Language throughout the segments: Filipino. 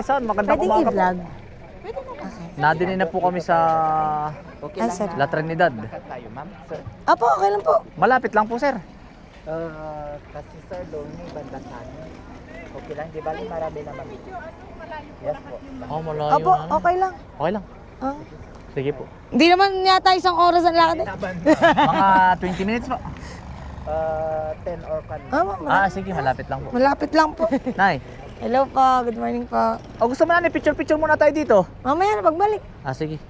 kaisan, magandang Pwedeng umaga po. i-vlog. Nadinin na po kami sa Ay, sir. La Trinidad. tayo, ma'am. Sir, Opo, okay lang po. Malapit lang po, sir. kasi sir, doon yung banda sa amin. Okay lang, di ba? Marami naman. Yes po. Oh, malayo Opo, na. okay lang. Okay lang. Ah. Sige po. Hindi naman yata isang oras ang lakad. Mga 20 minutes po. 10 or 10. Sige, malapit lang po. Malapit lang po. Nay, Hello po, good morning po. gusto mo na picture-picture muna tayo dito. Mamaya na pagbalik. Sige.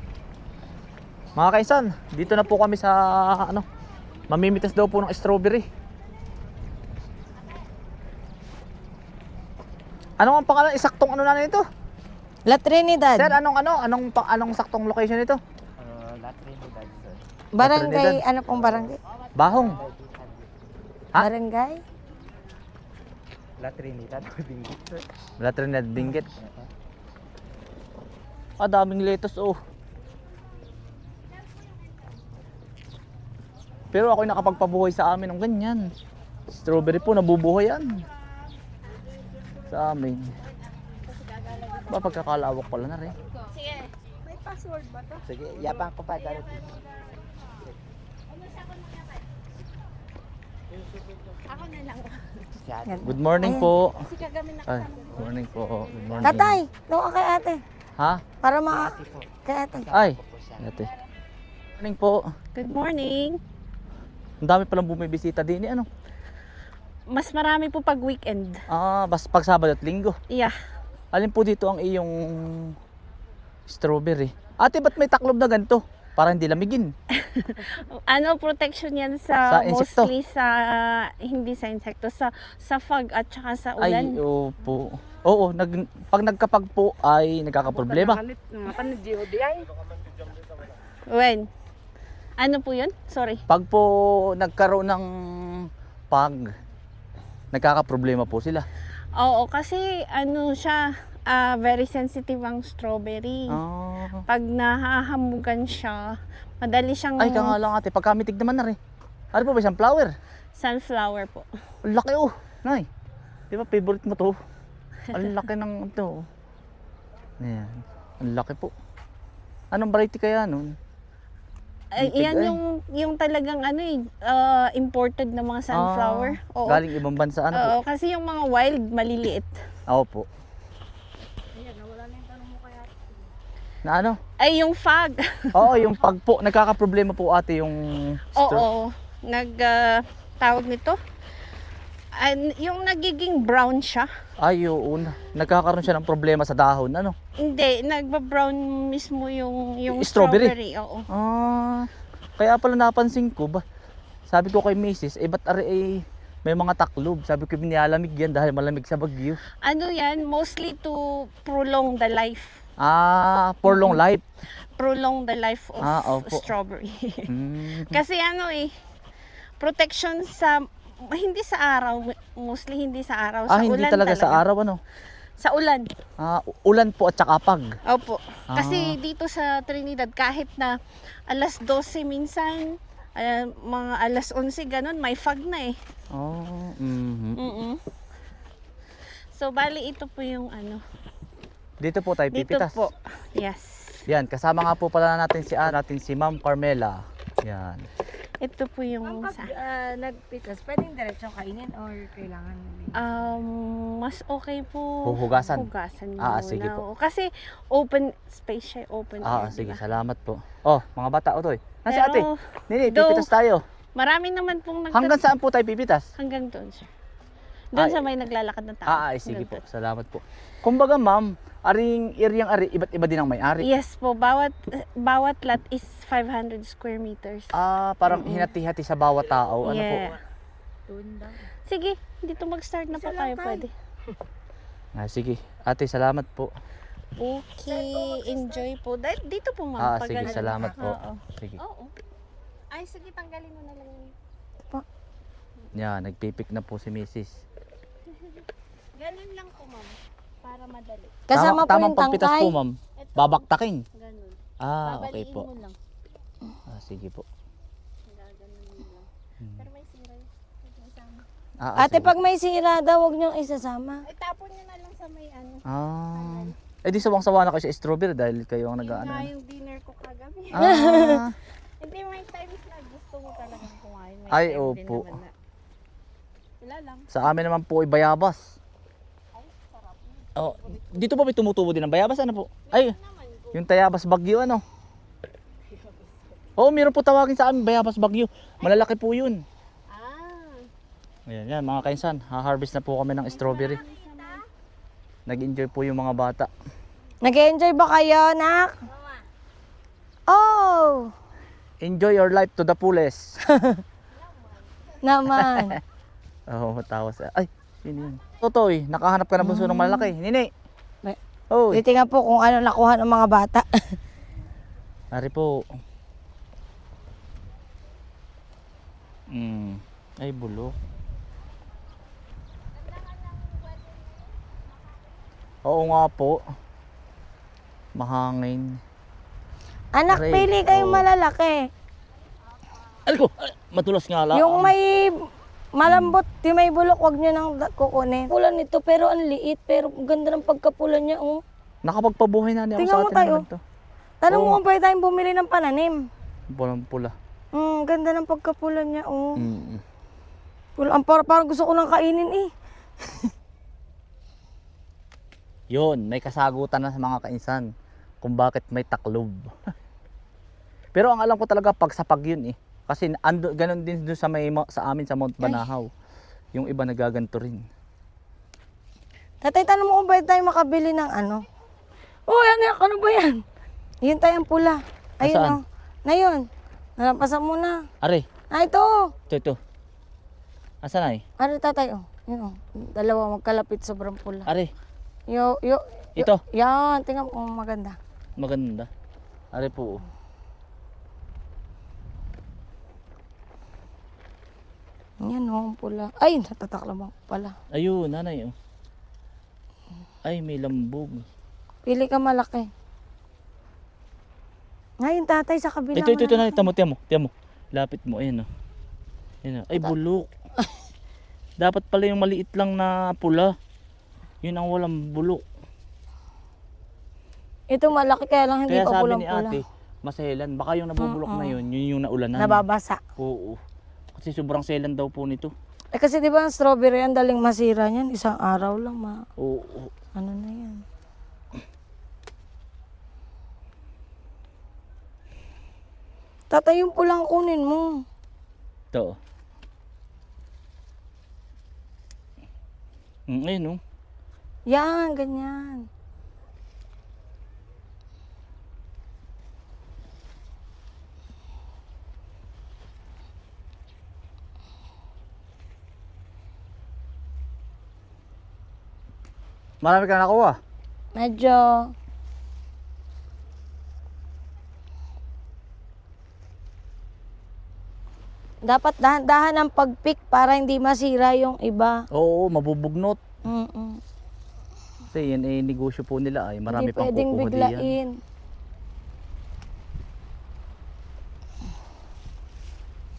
Mga kaisan, dito na po kami sa mamimitas daw po ng strawberry. Ano ang pangalan? Isaktong ano na nito? La Trinidad. Sir, anong saktong location nito? La Trinidad, sir. Barangay, Trinidad. ano pong barangay? Bahong. Ha? Barangay? La Trinidad, Binggit, sir. La Trinidad Benguet. Daming lettuce oh. Pero ako'y nakapagpabuhay sa amin ng ganyan. Strawberry po, nabubuhay yan. Sa amin. Pagkakalawak pala na rin. Sige. May password ba to? Sige, yapang ko pa dahil. Ako na lang. Yan. Good morning po. Kasi kagamin na Ay, kasama. good morning po. Good morning. Tatay, doon ka kay ate. Ha? Para kay ate. Ay, ate. Good morning po. Good morning. Ang dami palang bumibisita din. Ano? Mas marami po pag weekend. Basta pag Sabado at Linggo. Yeah. Alin po dito ang iyong strawberry? Ate, ba't may taklob na ganito? Para hindi lamigin. Ano, protection yan sa, Sa insekto? mostly sa, hindi sa insekto, sa fog at saka sa Ay, ulan. opo. Oo, pag nagkapag po ay nagkakaproblema. When? Ano po yun? Sorry. Pag po nagkaroon ng pag, nagkakaproblema po sila. Oo, kasi ano siya, very sensitive ang strawberry. Pag nahahamugan siya, madali siyang Ay, ka nga lang ate, pagkamitig naman na rin. Ano po ba siyang flower? sunflower po. Ang laki oh, nay. Di ba favorite mo to? Ang laki ng ito. Ayan, ang laki po. Anong variety kaya nun? Ay, Litig, yan ay. yung talagang imported na mga sunflower. Oo. Galing ibang bansa ano po? Oo, kasi yung mga wild, maliliit. Oo po. Na ano? Ay, yung fog. Oo, yung pag po, nagkakaproblema po ate yung Oo. Tawag nito. Yung nagiging brown siya. Ay, yun. Nagkakaroon siya ng problema sa dahon, ano? Hindi, nagba-brown mismo yung Strawberry? Oo. Kaya pala napansin ko ba? Sabi ko kay Mrs. Ba't may mga taklob? Sabi ko binialamig yan dahil malamig sa Baguio. Ano yan? Mostly to prolong the life. For long life. Prolong the life of Opo. strawberry. Mm. Kasi protection hindi sa araw, mostly hindi sa araw, sa Hindi ulan talaga sa araw, ano? Sa ulan. Ulan po at saka pag. Opo. Kasi dito sa Trinidad, kahit na alas 12 minsan, mga alas 11 ganun, may fog na eh. Mhm. So, bali ito po yung Dito po tayo dito pipitas. po. Yes. Yan, kasama nga po pala natin si Ma'am Carmela. Yan. Ito po yung sa... Nagpitas, pwedeng diretso kainin or kailangan mas okay po Huhugasan? hugasan Ah, muna. sige po. Oo, kasi open space siya, open air, Sige, diba? salamat po. Mga bata, otoy. Nasi Pero, ate. Nini, though- pipitas tayo. Marami naman pong Hanggang saan po tayo pipitas? hanggang doon siya. Doon Ay. sa may naglalakad ng tao. Sige po. Hanggang doon. Salamat po. Kumbaga, ma'am, iba't iba din ang may-ari. Yes po, bawat lot is 500 square meters. Parang hinati-hati sa bawat tao. Ano po? Yeah. Sige, dito mag-start na po tayo pwede. Sige. Ate, salamat po. Okay, enjoy po. Dito po ma'am. pag Sige, ano. salamat po. Oo. Sige. Oo. Ay, sige, tanggalin mo na lang yun. Yan, nagpipik na po si Mrs. Ganun lang po ma'am, para madali. Kasama po Tamang yung pagpitas tangkay. po, ma'am. Babaktakin. Ganun. Okay Babaliin po. mo lang. Sige po. Gaganon mo lang. Pero may sira yun. Ito isama. Ate, pag may sira daw, huwag niyong isasama. Ay, tapon nyo na lang sa may ano. Eh di sawang-sawa na kayo sa strawberry dahil kayo ang Yun nag-ano. nga yung dinner ko kagabi. Hindi, may times na gusto mo talagang kumain. May Ay, time din opo. naman na. Wala lang. Sa amin naman po ay bayabas. Oh, dito po may tumutubo din ng bayabas, ano po? Ay, yung Tayabas Bagyo, ano? Oo, meron po tawagin sa amin, Bayabas Bagyo. Malalaki po yun. Ayan, yan, mga kainsan, ha-harvest na po kami ng strawberry. Nag-enjoy po yung mga bata. Nag-enjoy ba kayo, nak? Oh! Enjoy your life to the fullest. Naman. Oo, matawa sa... Ay, yun yun. Totoy, nakahanap ka na bunso ng malalaki. Nini! May- Oh, Titingnan po kung ano nakuha ng mga bata. ari po. Ay, bulok. Oo nga po. Mahangin. Anak, Aray, pili kayong oo. malalaki. Ay ko, matulas nga lang. Yung may malambot, yung may bulok, wag nyo nang kukunin. Pula nito, pero ang liit. Pero ang ganda ng pagkapula niya, oh. Nakapagpabuhay na niya ako Tingnan sa mo atin tayo. naman to. Tanong Oo. mo kung pwede tayong bumili ng pananim. Pulang pula. Ganda ng pagkapula niya, oh. Mm. Pula, parang gusto ko nang kainin, eh. Yun, may kasagutan na sa mga kainsan kung bakit may taklob. Pero ang alam ko talaga pagsapag yun eh. Kasi ganun din doon sa sa amin sa Mount Banahaw. Yung iba nagaganto rin. Tatay, tanong mo kung pwede tayong makabili ng ano. Oh, yan, ano ba yan? Yun tayong pula. Ayun, Nasaan? oh. Na yun. Nalampasan mo na. Are, Ah, ito. ito. Asan ay? Ano, tatay, oh. Yun, oh. Dalawa magkalapit, sobrang pula. Are, Ito. Yan, tingnan mo kung maganda. maganda. Are po. Yan, oh, ang pula. Ay, natataklam ako pala. Ayun, nanay oh. Ay, may lambog. Pili ka malaki. Ngayon, tatay, sa kabila. Ito, nanay. Tiyan mo. Lapit mo, ayan oh. Ayan oh. Ay, bulok. Dapat pala yung maliit lang na pula. Yun ang walang bulok. Ito malaki, kaya lang hindi Kaya pa sabi pulang ni pula. ate, maselan. Baka yung nabubulok na yun yung naulanan. Nababasa. Oo. Kasi sobrang selan daw po nito. Eh kasi di ba ang strawberry, ang daling masira niyan. Isang araw lang, Oo. ano na yan. Tatay, yung pulang kunin mo. Ito. Ayun oh. Yan, ganyan. Marami ka nakuha. Medyo. Dapat dahan-dahan ang pag-pick para hindi masira yung iba. Oo, mabubugnot. Mm-mm. Kasi yan eh, negosyo po nila ay marami Hindi pang pwedeng kukuha diyan. biglain.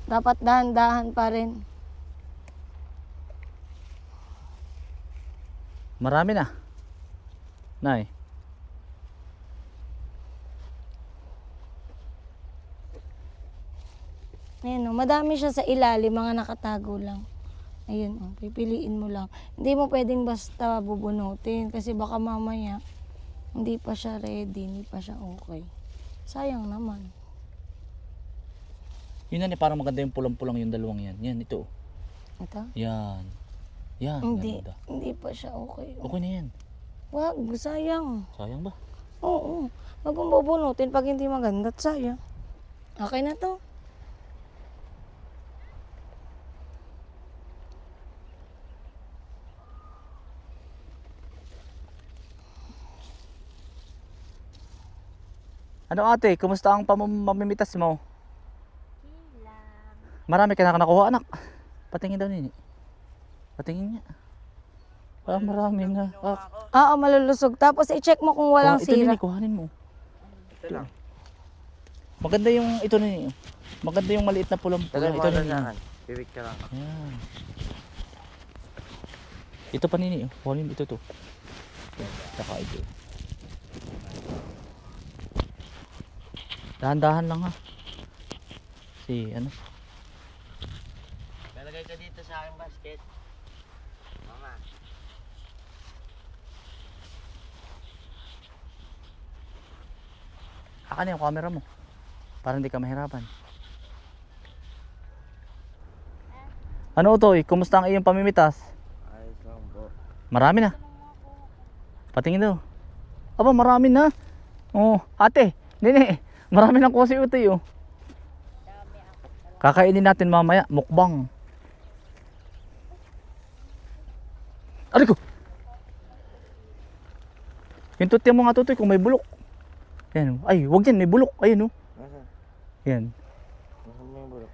Dapat dahan-dahan pa rin. Marami na. Nay. Ayan, oh, madami siya sa ilalim, mga nakatago lang. Ayun, oh, pipiliin mo lang. Hindi mo pwedeng basta bubunutin kasi baka mamaya hindi pa siya ready, hindi pa siya okay. Sayang naman. Yun na eh, parang maganda yung pulang-pulang yung dalawang yan. Yan, ito. Ito? Yan. Yan, Hindi, ganda. hindi pa siya okay. Okay na yan. Wag, sayang. Sayang ba? Oo, wag mong bubunutin pag hindi maganda at sayang. Okay na to. Ano ate, kumusta ang pamimitas mo? Marami ka na nakuha anak. Patingin daw nini. Patingin niya. Ah, marami na. Oo, malulusog. Tapos i-check mo kung walang ito sira. nini, kuhanin mo. Ito lang. Maganda yung ito nini. Maganda yung maliit na pulang pula. Ito nini. Bibig ka lang. Yan. Ito pa nini, kunin ito to. Yan, tsaka ito. Dahan-dahan lang ha. Si ano? Lalagay ka dito sa aking basket. Mama. Akin yung camera mo. Para hindi ka mahirapan. Ano Utoy? Kumusta ang iyong pamimitas? Ayos lang po. Marami na. Patingin daw. Aba, marami na. Oh, ate, nene, marami na ko si Utoy oh. Kakainin natin mamaya, mukbang. Aray ko! Yung tutya mo nga Tutoy kung may bulok. Yan oh. Ay, wag yan, may bulok. Ayun oh. Nasa? Yan. Nasa mo yung bulok?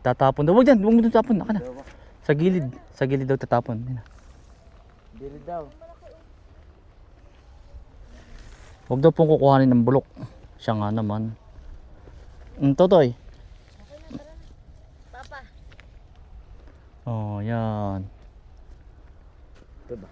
Tatapon daw. Wag dyan, wag mo dun tapon. Naka na. Sa gilid. Sa gilid daw tatapon. Yan. Dili daw. Huwag daw pong kukuhanin ng bulok. Siya nga naman. Totoy. Papa. Oh, yan. Ito ba?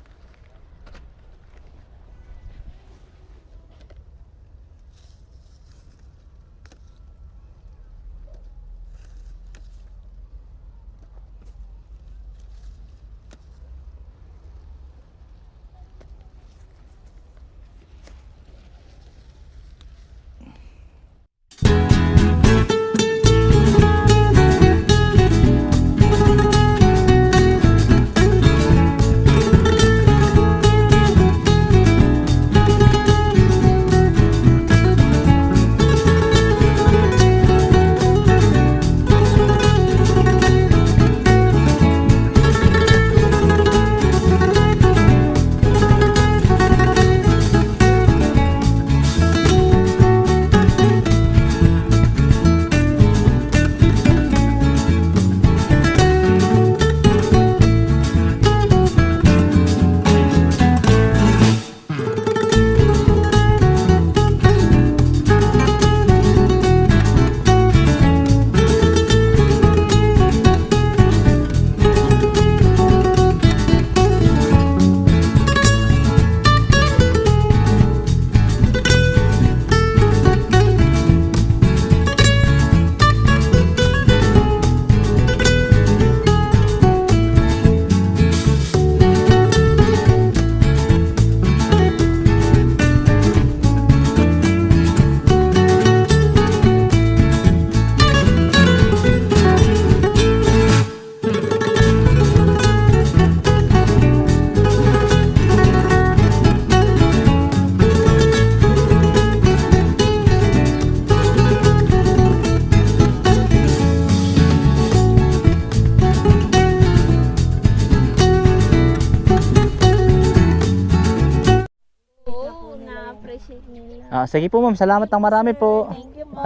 appreciate nila. Sige po ma'am, salamat ng marami po. Thank you po.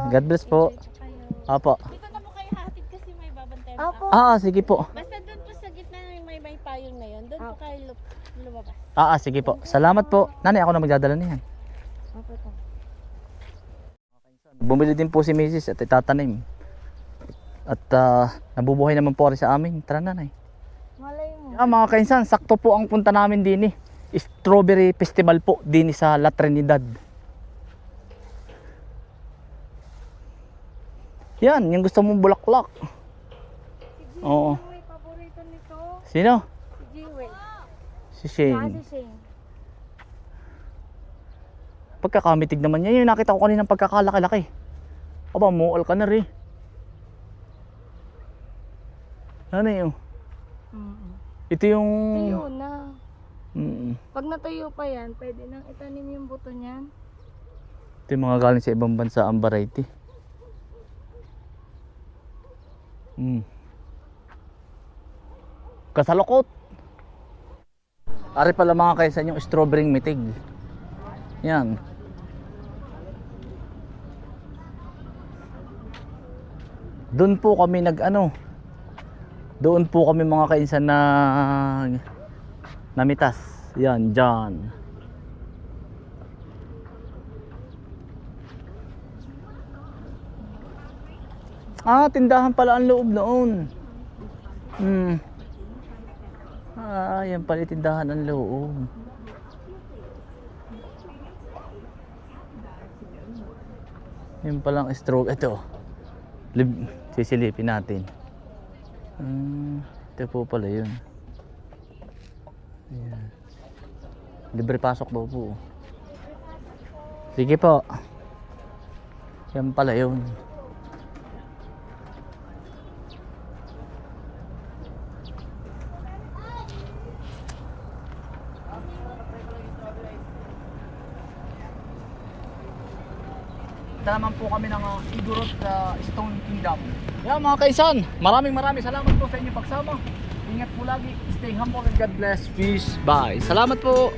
God bless po. Opo. Dito na po kayo hatid kasi may babantayan Opo. Sige po. Basta doon po sa gitna ng may payong na yun, doon po kayo lumabas. Sige po. Salamat po. Nanay, ako na magdadala niyan. Opo po. Bumili din po si Mrs. at itatanim. At nabubuhay naman po rin sa amin. Tara nanay. Malay mo. Mga kainsan, sakto po ang punta namin din Strawberry Festival po din sa La Trinidad. Yan, yung gusto mong bulaklak. Oo. May paborito nito. Sino? Si Jewel. Si Shane. Si Shane. Pagkakamitig naman niya. Yung nakita ko kaninang pagkakalaki-laki. Aba, mual ka na rin. Ano yun? Ito yung... Tuyo na. Pag Pag natuyo pa yan, pwede nang itanim yung buto niyan. Ito yung mga galing sa ibang bansa ang variety. Kasalukot. Ari pala mga kaisan yung strawberry mitig. Yan. Doon po kami doon po kami mga kainsan na namitas. Yan, dyan. Tindahan pala ang loob noon. Ah, yan pala yung tindahan ng loob. Yan palang stroke. Ito. Sisilipin natin. Ito po pala yun. Ayan. Libre pasok daw po. Sige po. Yan pala yun. Ito naman po kami ng Igorot Stone Kingdom. Yan mga kaisan, maraming salamat po sa inyong pagsama. Ingat po lagi, stay humble and God bless. Peace, bye. Salamat po.